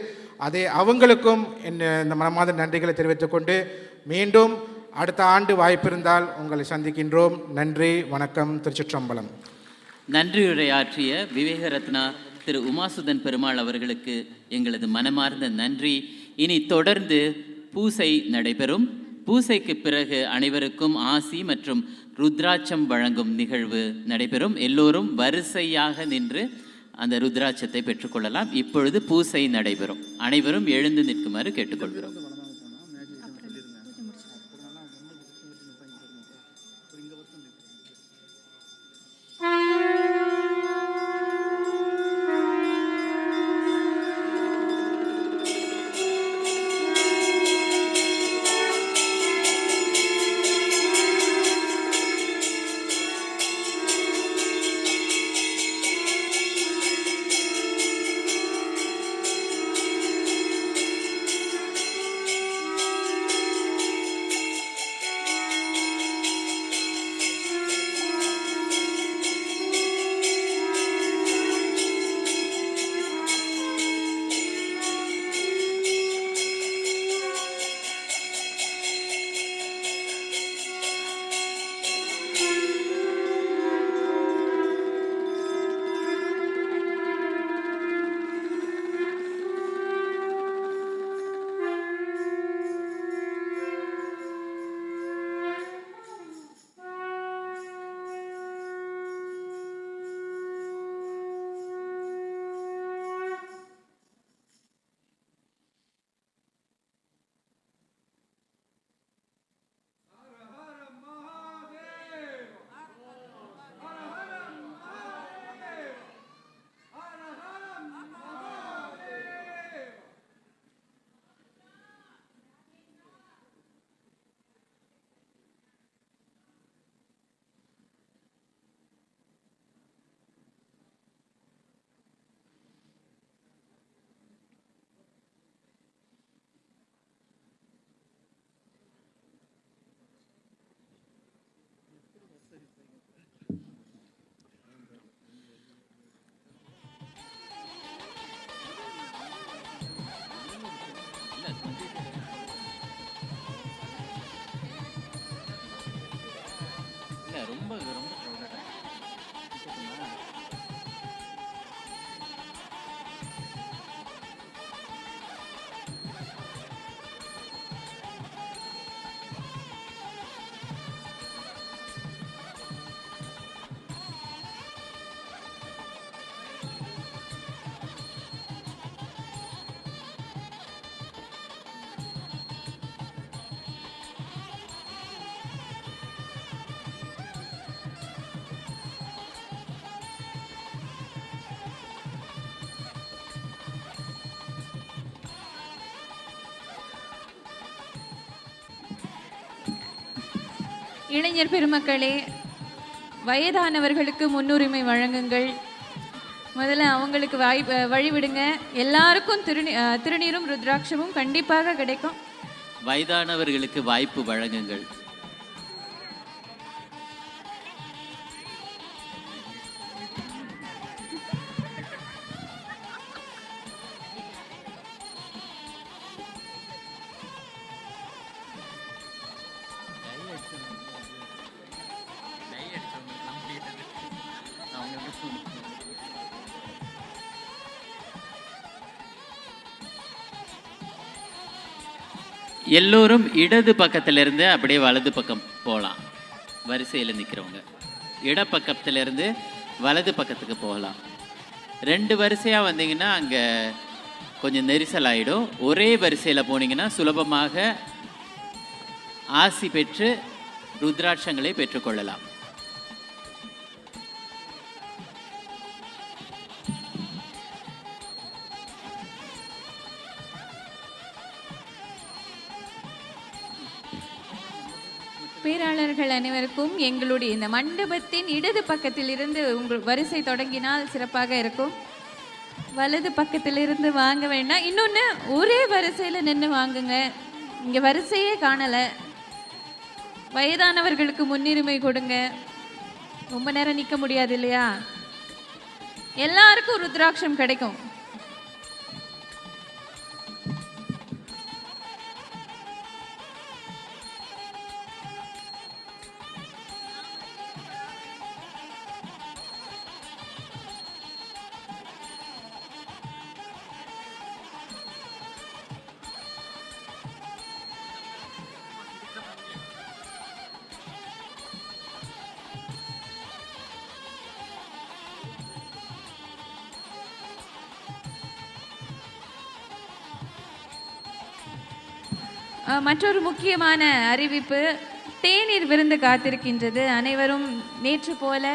அதே அவங்களுக்கும் இந்த மனமார்ந்த நன்றிகளை தெரிவித்துக் கொண்டு மீண்டும் அடுத்த ஆண்டு வாய்ப்பிருந்தால் உங்களை சந்திக்கின்றோம். நன்றி, வணக்கம், திருச்சிற்றம்பலம். நன்றியுரையாற்றிய விவேக ரத்னா திரு உமாசுதன் பெருமாள் அவர்களுக்கு எங்களது மனமார்ந்த நன்றி. இனி தொடர்ந்து பூசை நடைபெறும். பூசைக்கு பிறகு அனைவருக்கும் ஆசி மற்றும் ருத்ராட்சம் வழங்கும் நிகழ்வு நடைபெறும். எல்லோரும் வரிசையாக நின்று அந்த ருத்ராட்சத்தை பெற்றுக்கொள்ளலாம். இப்பொழுது பூசை நடைபெறும். அனைவரும் எழுந்து நிற்குமாறு கேட்டுக்கொள்கிறோம். ரொம்ப ரொம்ப இளைஞர் பெருமக்களே, வயதானவர்களுக்கு முன்னுரிமை வழங்குங்கள். முதல்ல அவங்களுக்கு வழிவிடுங்க. எல்லாருக்கும் திருநீரும் ருத்ராட்சமும் கண்டிப்பாக கிடைக்கும். வயதானவர்களுக்கு வாய்ப்பு வழங்குங்கள். எல்லோரும் இடது பக்கத்திலிருந்து அப்படியே வலது பக்கம் போகலாம். வரிசையில் நிற்கிறவங்க இடப்பக்கத்திலிருந்து வலது பக்கத்துக்கு போகலாம். 2 வரிசையாக வந்தீங்கன்னா அங்கே கொஞ்சம் நெரிசல் ஆகிடும். ஒரே வரிசையில் போனீங்கன்னா சுலபமாக ஆசி பெற்று ருத்ராட்சங்களை பெற்றுக்கொள்ளலாம். பேராளர்கள் அனைவருக்கும் எங்களுடைய இந்த மண்டபத்தின் இடது பக்கத்தில் இருந்து உங்கள் வரிசை தொடங்கினால் சிறப்பாக இருக்கும். வலது பக்கத்திலிருந்து வாங்க வேண்டாம். இன்னொன்று, ஒரே வரிசையில் நின்று வாங்குங்க. இங்கே வரிசையே காணலை. வயதானவர்களுக்கு முன்னுரிமை கொடுங்க. ரொம்ப நேரம் நிற்க முடியாது இல்லையா? எல்லாருக்கும் ருத்ராட்சம் கிடைக்கும். மற்றொரு முக்கியமான அறிவிப்பு, தேநீர் விருந்து காத்திருக்கின்றது. அனைவரும் நேற்று போல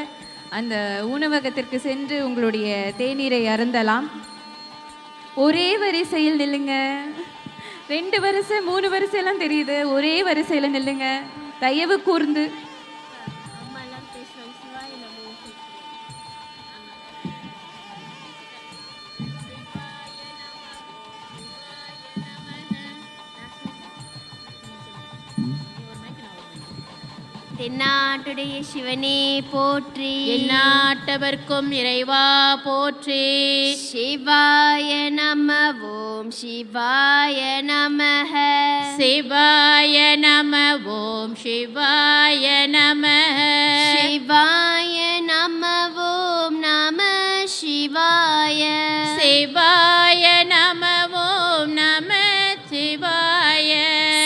அந்த உணவகத்திற்கு சென்று உங்களுடைய தேநீரை அருந்தலாம். ஒரே வரிசையில் நில்லுங்க. 2 வரிசை 3 வரிசையெல்லாம் தெரியுது. ஒரே வரிசையில் நில்லுங்க தயவு கூர்ந்து. தென்னாட்டுடைய சிவனே போற்றி, எந்நாட்டவர்க்கும் இறைவா போற்றி. சிவாய நம ஓம் சிவாய நமஹ, சிவாய நம ஓம் சிவாய நமஹ, சிவாய நம ஓம் நம சிவாய, சிவாய நம ஓம் நம சிவாய,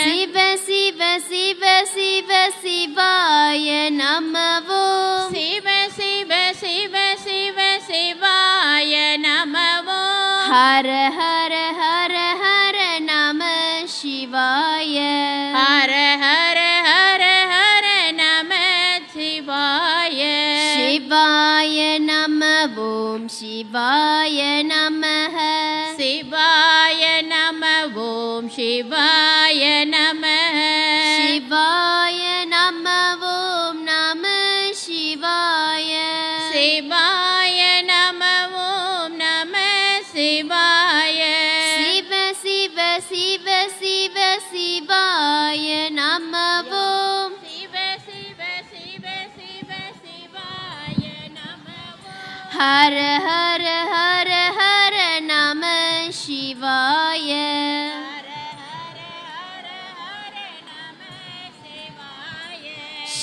சிவ சிவ சிவ சிவ சிவாய நம ஓம், சிவ சிவ சிவ சிவ சிவாய நம ஓம், ஹர ஹர ஹர ஹர நம சிவாய, ஹர ஹர ஹர ஹர நம சிவாய, சிவாய நம ஓம் சிவாய நமஹ, சிவாய நம ஓம் சிவாய நமஹ, சிவாய நம ஓம் நம சிவாய, சிவாய நம ஓம் நம சிவாய, சிவ சிவ சிவ சிவ சிவாய நம ஓம், சிவ சிவ சிவ சிவ சிவாய நம ஓம், ஹர ஹர ஹர ஹர நம சிவாய,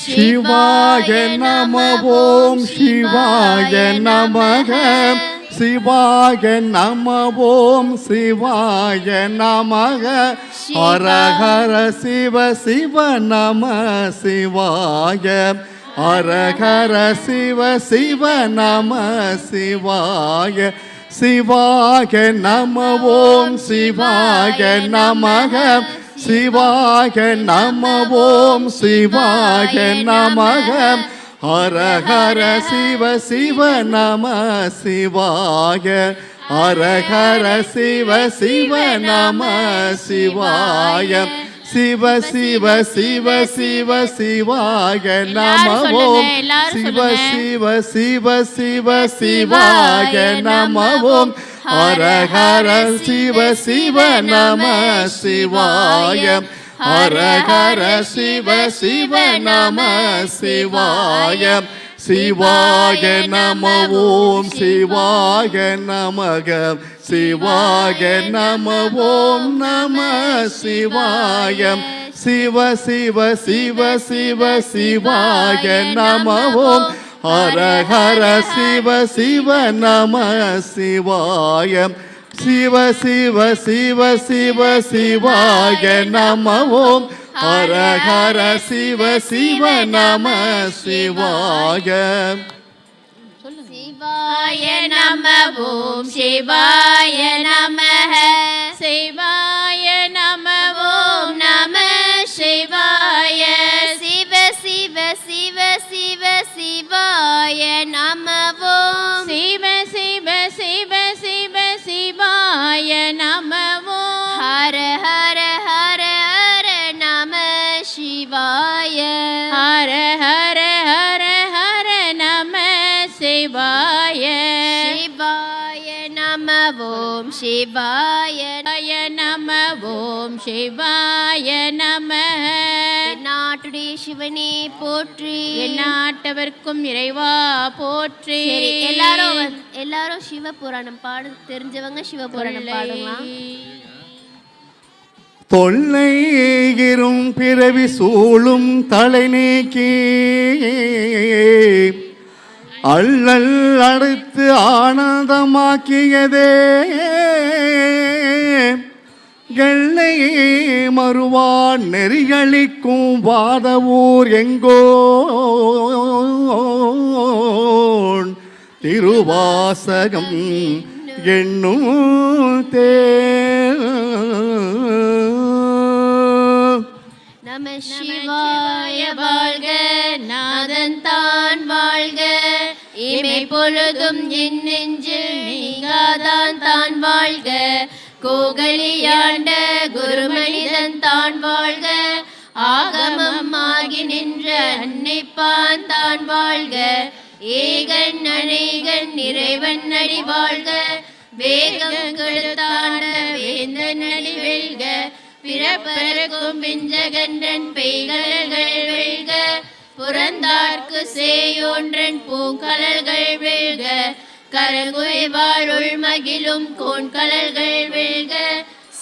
சிவாய நம ஓம் சிவாய நமக, சிவாய நம ஓம் சிவாய நமக, ஹர ஹர சிவ சிவ நம சிவாய, ஹர ஹர சிவ சிவ நம சிவாய, சிவாய நம ஓம் சிவாய நமக, சிவாய நம ஓம் சிவாய நமக, ஹர ஹர சிவ சிவ நம சிவாய, ஹர ஹர சிவ சிவ நம சிவாய, சிவ சிவ சிவ சிவ சிவாய நம ஓம், சிவ சிவ சிவ சிவ சிவாய நம ஓம், ஹர ஹர சிவ சிவ நம சிவாய, ஹர ஹர சிவ சிவ நம சிவாய, சிவாய நம ஓம் சிவாய நமக, சிவாய நம ஓம் நம சிவாய, சிவ சிவ சிவ சிவ சிவாய நம ஓம், ஹர ஹர சிவ சிவ நம சிவாய, சிவ சிவ சிவ சிவ சிவாய நம ஓம் ஹர ஹர சிவ சிவ நம சிவாய சிவாய நம ஓம் சிவாய நமः சிவாய நம ஓம் நம சிவாய சிவ சிவ சிவ சிவ சிவாய நம ஓம் சிவ சிவ சிவ சிவ சிவாய நம ஹர ஹர ஹர ஹர நம சிவாய ஹர ஹர ஹர ஹர நம சிவாய சிவாய நம ஓம் சிவாய நம ஓம் சிவாய நம நாட்டுடைய சிவனே போற்றி எந்நாட்டவர்க்கும் இறைவா போற்றி. சரி, எல்லாரும் சிவபுராணம் பாடு தெரிஞ்சவங்க சிவபுராணம் பாடலாம். தொல்லையிரும் பிறவி சூழும் தலை நீக்கி அல்லல் அடுத்து ஆனந்தமாக்கியதே எல்லை மறுவான் நெறிகளிக்கும் வாதவூர் எங்கோ திருவாசகம் என்னும் நம சிவாய வாழ்க, நாதன் தான் வாழ்க, இமை பொழுதும் என் நெஞ்சில் நீங்காதான் தான் வாழ்க, கோகலியாண்ட குருமனிதன் தான் வாழ்க, ஆகமம் ஆகி நின்ற அன்னைப்பான் தான் வாழ்க, ஏகன் அநேகன் இறைவன் அடி வாழ்க, வேகம் கெடுத்தாண்ட வேந்தன் அடி வெல்க, பிறப்பருக்கும் பிஞ்சகன்றன் பெய்கடல்கள் வெல்க, புறந்தார்க்கு சேயோன்றன் பூங்கடல்கள் வெல்க, கரங்குவைவார் உள்மகிழும் கோண்கடல்கள் வெல்க,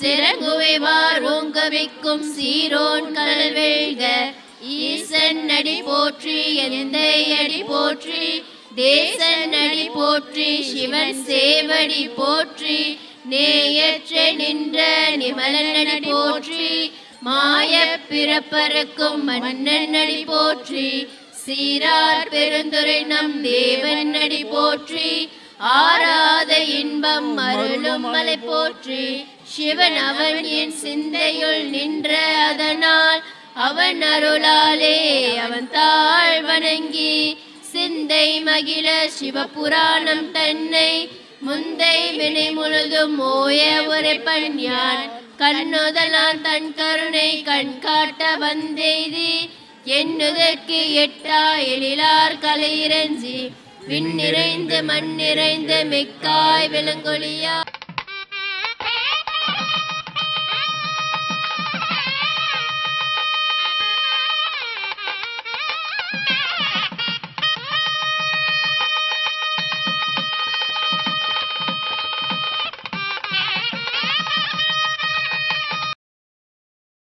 சிறங்குவைவார் ஓங்கவிக்கும் சீரோன் கடல் வெல்க, ஈசன் அடி போற்றி எந்தை அடி போற்றி, தேசன் அடி போற்றி சிவன் சேவடி போற்றி, நேயற்ற நின்ற நிமலன் அடி போற்றி, மாய பிறப்பருக்கும் மன்னன் அடி போற்றி, சீரார் பெருந்துரை நம் தேவன் அடி போற்றி, ஆராத இன்பம் அருளும் மலை போற்றி, சிவன் அவன் என் சிந்தையுள் நின்ற அதனால், அவன் அருளாலே அவன் தாழ் வணங்கி, சிந்தை மகிழ சிவபுராணம் தன்னை முந்தை வினை முழுதும் ஓய உரைப்பன் யான், கண்ணுதலான் தன் கருணை கண் காட்ட வந்தெய்தி, எண்ணுதற்கு எட்டா எழிலார் கலை இறைஞ்சி, விண் நிறைந்து மண் நிறைந்து மெக்காய் விளங்கொழியா